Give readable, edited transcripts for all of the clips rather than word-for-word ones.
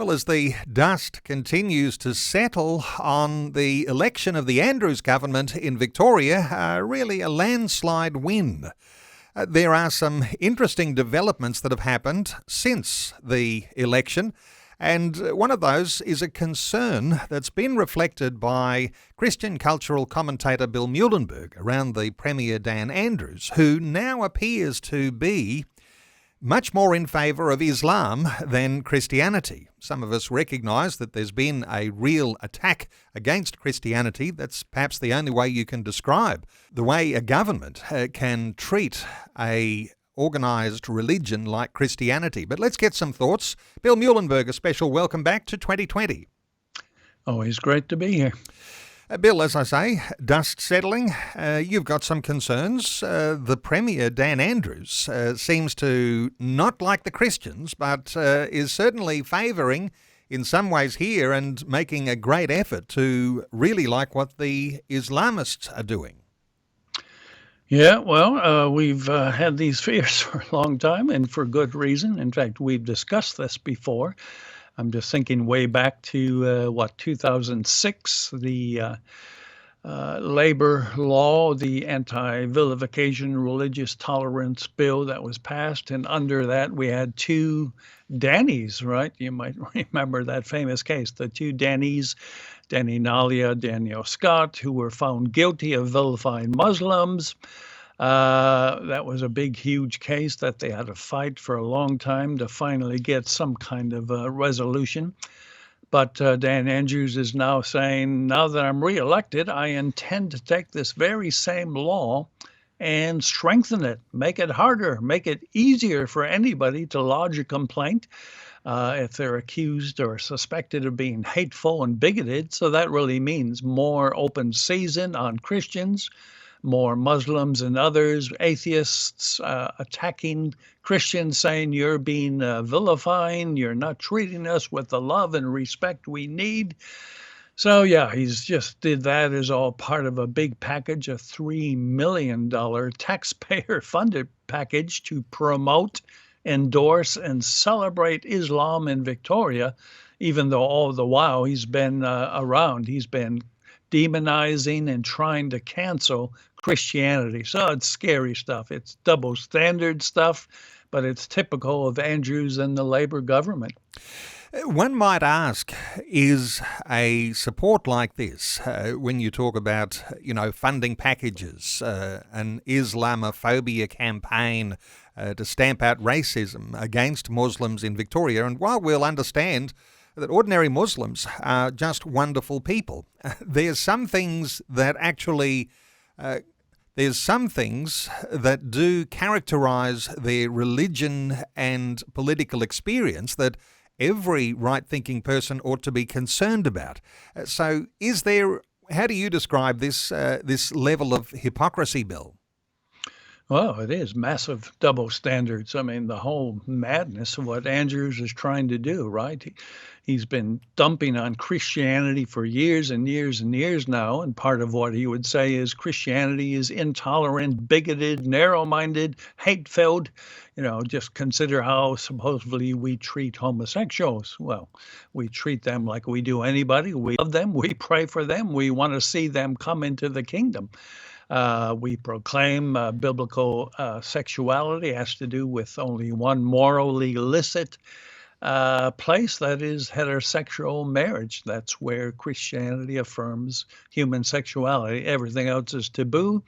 Well, as the dust continues to settle on the election of the Andrews government in Victoria, really a landslide win. There are some interesting developments that have happened since the election, and one of those is a concern that's been reflected by Christian cultural commentator Bill Muehlenberg around the Premier Dan Andrews, who now appears to be much more in favour of Islam than Christianity. Some of us recognise that there's been a real attack against Christianity. That's perhaps the only way you can describe the way a government can treat a organised religion like Christianity. But let's get some thoughts. Bill Muehlenberg, a special welcome back to 2020. Always great to be here. Bill, as I say, dust settling. You've got some concerns. The Premier, Dan Andrews, seems to not like the Christians, but is certainly favouring in some ways here and making a great effort to really like what the Islamists are doing. Yeah, well, we've had these fears for a long time and for good reason. In fact, we've discussed this before. I'm just thinking way back to, 2006, the labor law, the anti-vilification religious tolerance bill that was passed. And under that, we had two Dannies, right? You might remember that famous case, the two Dannies, Danny Nalia, Daniel Scott, who were found guilty of vilifying Muslims. That was a big, huge case that they had to fight for a long time to finally get some kind of resolution. But Dan Andrews is now saying, now that I'm reelected, I intend to take this very same law and strengthen it, make it harder, make it easier for anybody to lodge a complaint if they're accused or suspected of being hateful and bigoted. So that really means more open season on Christians, more Muslims and others, atheists attacking Christians, saying you're being vilifying, you're not treating us with the love and respect we need. So yeah, he's just did that as all part of a big package, a $3 million taxpayer-funded package to promote, endorse, and celebrate Islam in Victoria, even though all the while he's been around. He's been demonizing and trying to cancel Christianity. So it's scary stuff. It's double standard stuff, but it's typical of Andrews and the Labor government. One might ask, is a support like this, when you talk about, funding packages, an Islamophobia campaign to stamp out racism against Muslims in Victoria, and while we'll understand that ordinary Muslims are just wonderful people, there's some things that actually do characterise their religion and political experience that every right-thinking person ought to be concerned about. So how do you describe this level of hypocrisy, Bill? Well, it is massive double standards. I mean, the whole madness of what Andrews is trying to do, right? He's been dumping on Christianity for years and years and years now, and part of what he would say is Christianity is intolerant, bigoted, narrow-minded, hate-filled. Just consider how supposedly we treat homosexuals. Well, we treat them like we do anybody. We love them. We pray for them. We want to see them come into the kingdom. We proclaim biblical sexuality has to do with only one morally illicit place, that is heterosexual marriage. That's where Christianity affirms human sexuality. Everything else is taboo.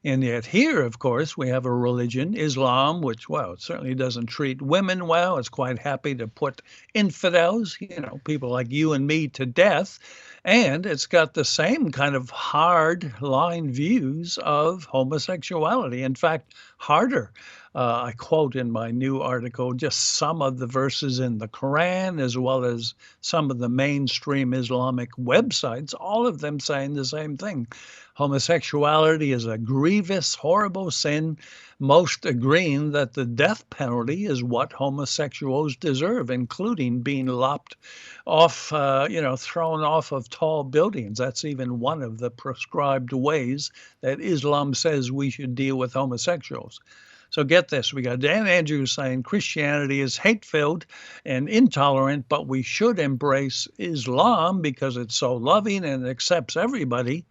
And yet here, of course, we have a religion, Islam, which, it certainly doesn't treat women well. It's quite happy to put infidels, people like you and me, to death. And it's got the same kind of hard line views of homosexuality. In fact, harder. I quote in my new article just some of the verses in the Quran, as well as some of the mainstream Islamic websites, all of them saying the same thing. Homosexuality is a grievous, horrible sin, most agreeing that the death penalty is what homosexuals deserve, including being lopped off, thrown off of tall buildings. That's even one of the prescribed ways that Islam says we should deal with homosexuals. So get this, we got Dan Andrews saying Christianity is hate-filled and intolerant, but we should embrace Islam because it's so loving and accepts everybody.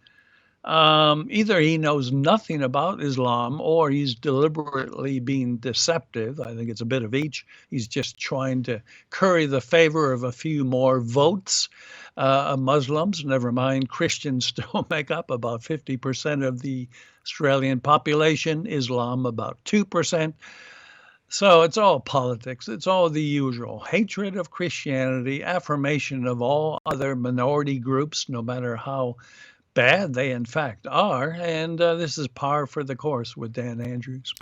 Either he knows nothing about Islam or he's deliberately being deceptive. I think it's a bit of each. He's just trying to curry the favor of a few more votes of Muslims. Never mind, Christians still make up about 50% of the Australian population, Islam about 2%. So it's all politics. It's all the usual hatred of Christianity, affirmation of all other minority groups, no matter how bad they in fact are, and this is par for the course with Dan Andrews.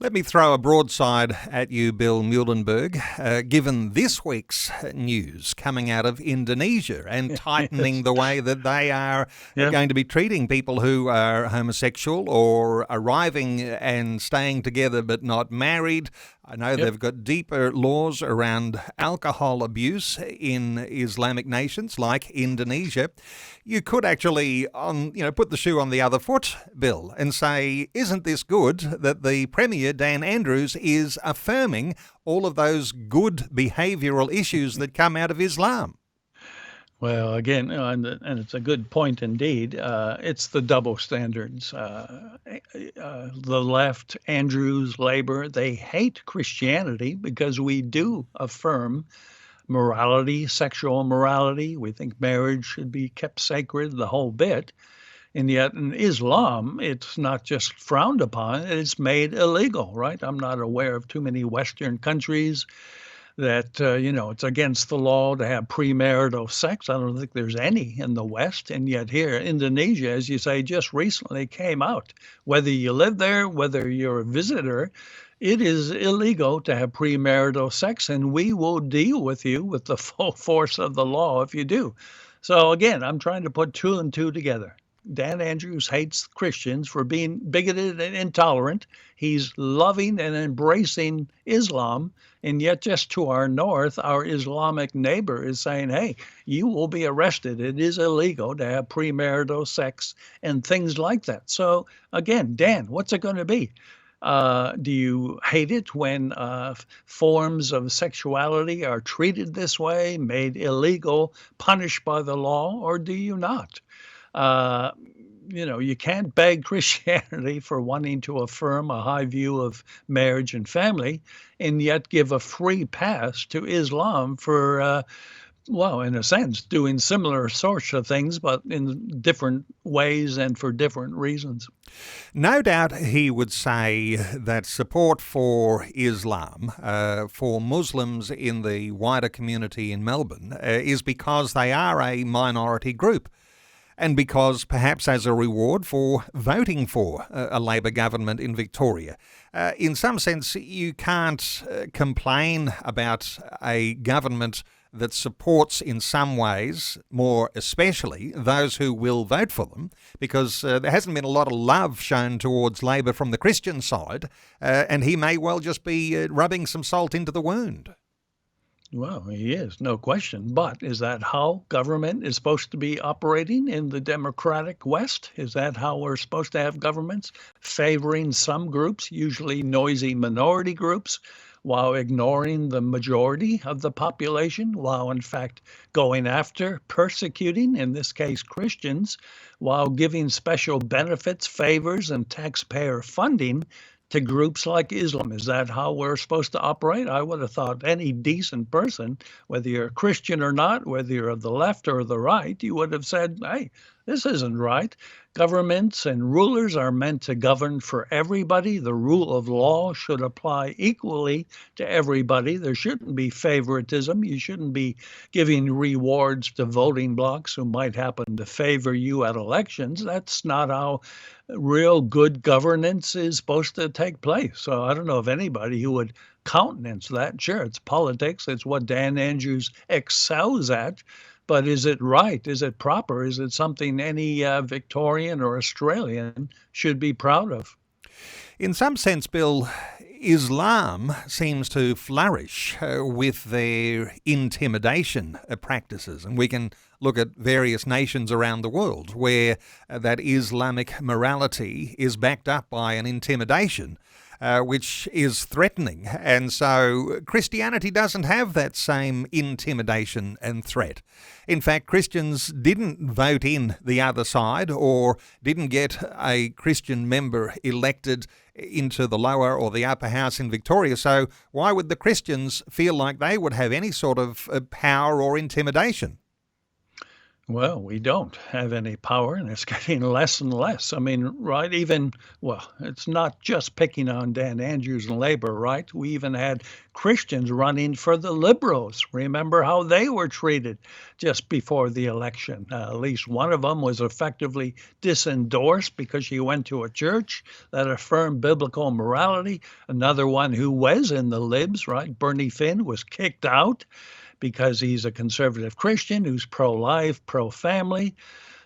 Let me throw a broadside at you, Bill Muehlenberg. Given this week's news coming out of Indonesia and tightening the way that they are going to be treating people who are homosexual or arriving and staying together but not married. I know they've got deeper laws around alcohol abuse in Islamic nations like Indonesia. You could actually, put the shoe on the other foot, Bill, and say, isn't this good that the Premier, Dan Andrews, is affirming all of those good behavioural issues that come out of Islam? Well, again, and it's a good point indeed. It's the double standards. The left, Andrews, Labour, they hate Christianity because we do affirm morality, sexual morality. We think marriage should be kept sacred, the whole bit. And yet in Islam, it's not just frowned upon, it's made illegal, right? I'm not aware of too many Western countries that, it's against the law to have premarital sex. I don't think there's any in the West. And yet here, Indonesia, as you say, just recently came out. Whether you live there, whether you're a visitor, it is illegal to have premarital sex, and we will deal with you with the full force of the law if you do. So again, I'm trying to put two and two together. Dan Andrews hates Christians for being bigoted and intolerant. He's loving and embracing Islam. And yet just to our north, our Islamic neighbor is saying, hey, you will be arrested. It is illegal to have premarital sex and things like that. So again, Dan, what's it going to be? Do you hate it when forms of sexuality are treated this way, made illegal, punished by the law, or do you not? You can't beg Christianity for wanting to affirm a high view of marriage and family and yet give a free pass to Islam for, in a sense, doing similar sorts of things, but in different ways and for different reasons. No doubt he would say that support for Islam, for Muslims in the wider community in Melbourne, is because they are a minority group. And because perhaps as a reward for voting for a Labor government in Victoria. In some sense, you can't complain about a government that supports in some ways, more especially, those who will vote for them, because there hasn't been a lot of love shown towards Labor from the Christian side, and he may well just be rubbing some salt into the wound. Well, he is, no question. But is that how government is supposed to be operating in the democratic West? Is that how we're supposed to have governments favoring some groups, usually noisy minority groups, while ignoring the majority of the population, while in fact going after, persecuting, in this case, Christians, while giving special benefits, favors, and taxpayer funding to groups like Islam? Is that how we're supposed to operate? I would have thought any decent person, whether you're a Christian or not, whether you're of the left or the right, you would have said, hey, this isn't right. Governments and rulers are meant to govern for everybody. The rule of law should apply equally to everybody. There shouldn't be favoritism. You shouldn't be giving rewards to voting blocs who might happen to favor you at elections. That's not how real good governance is supposed to take place. So I don't know of anybody who would countenance that. Sure, it's politics. It's what Dan Andrews excels at. But is it right? Is it proper? Is it something any Victorian or Australian should be proud of? In some sense, Bill, Islam seems to flourish with their intimidation practices. And we can look at various nations around the world where that Islamic morality is backed up by an intimidation. which is threatening. And so Christianity doesn't have that same intimidation and threat. In fact, Christians didn't vote in the other side or didn't get a Christian member elected into the lower or the upper house in Victoria. So why would the Christians feel like they would have any sort of power or intimidation? Well, we don't have any power, and it's getting less and less. I mean, right? It's not just picking on Dan Andrews and Labor, right? We even had Christians running for the Liberals. Remember how they were treated just before the election? At least one of them was effectively disendorsed because she went to a church that affirmed biblical morality. Another one who was in the Libs, right? Bernie Finn, was kicked out because he's a conservative Christian who's pro-life, pro-family.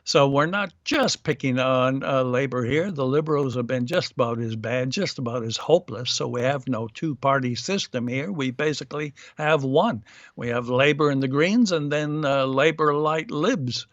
So we're not just picking on Labor here. The Liberals have been just about as bad, just about as hopeless. So we have no two-party system here. We basically have one. We have Labor and the Greens, and then Labor light Libs.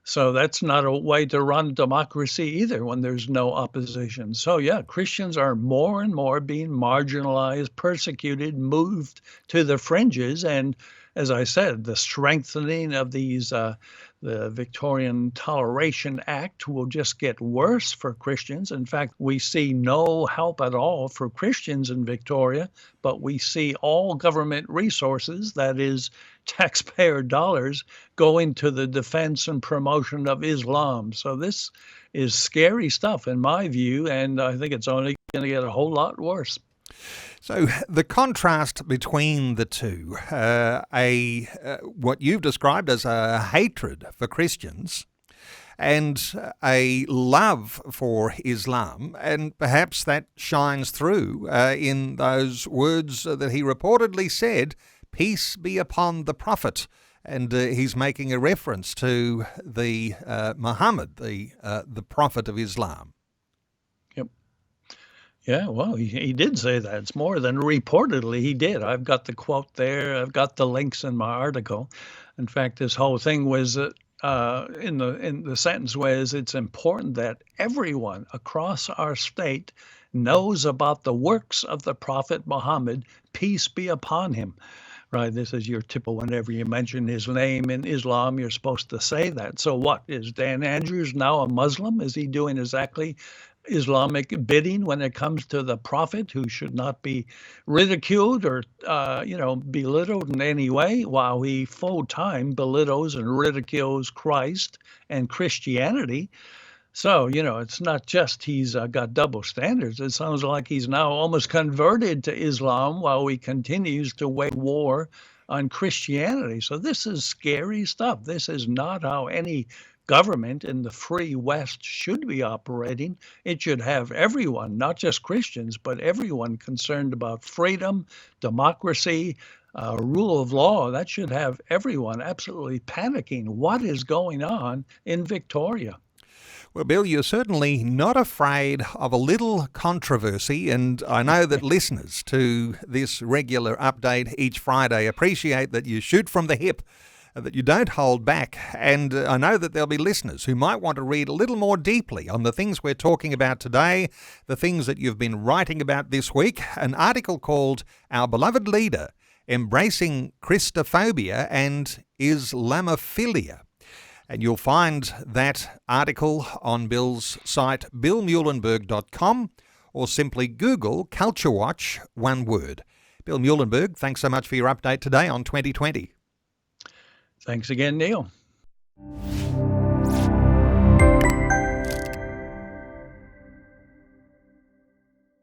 So that's not a way to run democracy either when there's no opposition. So yeah, Christians are more and more being marginalized, persecuted, moved to the fringes. And as I said, the strengthening of the Victorian Toleration Act will just get worse for Christians. In fact, we see no help at all for Christians in Victoria, but we see all government resources, that is taxpayer dollars, going to the defense and promotion of Islam. So this is scary stuff in my view, and I think it's only going to get a whole lot worse. So the contrast between the two, what you've described as a hatred for Christians and a love for Islam, and perhaps that shines through in those words that he reportedly said, "Peace be upon the Prophet." And he's making a reference to the Muhammad, the Prophet of Islam. Yeah, well, he did say that. It's more than reportedly he did. I've got the quote there. I've got the links in my article. In fact, this whole thing was in the sentence was, it's important that everyone across our state knows about the works of the Prophet Muhammad, peace be upon him. Right, this is your typical, whenever you mention his name in Islam, you're supposed to say that. So what, is Dan Andrews now a Muslim? Is he doing exactly Islamic bidding when it comes to the Prophet, who should not be ridiculed or, belittled in any way, while he full-time belittles and ridicules Christ and Christianity? So, it's not just he's got double standards. It sounds like he's now almost converted to Islam while he continues to wage war on Christianity. So this is scary stuff. This is not how any government in the free West should be operating. It should have everyone, not just Christians, but everyone concerned about freedom, democracy, rule of law. That should have everyone absolutely panicking. What is going on in Victoria? Well, Bill, you're certainly not afraid of a little controversy, and I know that listeners to this regular update each Friday appreciate that you shoot from the hip, that you don't hold back, and I know that there'll be listeners who might want to read a little more deeply on the things we're talking about today, the things that you've been writing about this week, an article called Our Beloved Leader, Embracing Christophobia and Islamophilia. And you'll find that article on Bill's site, billmuehlenberg.com, or simply Google Culture Watch, one word. Bill Muehlenberg, thanks so much for your update today on 2020. Thanks again, Neil.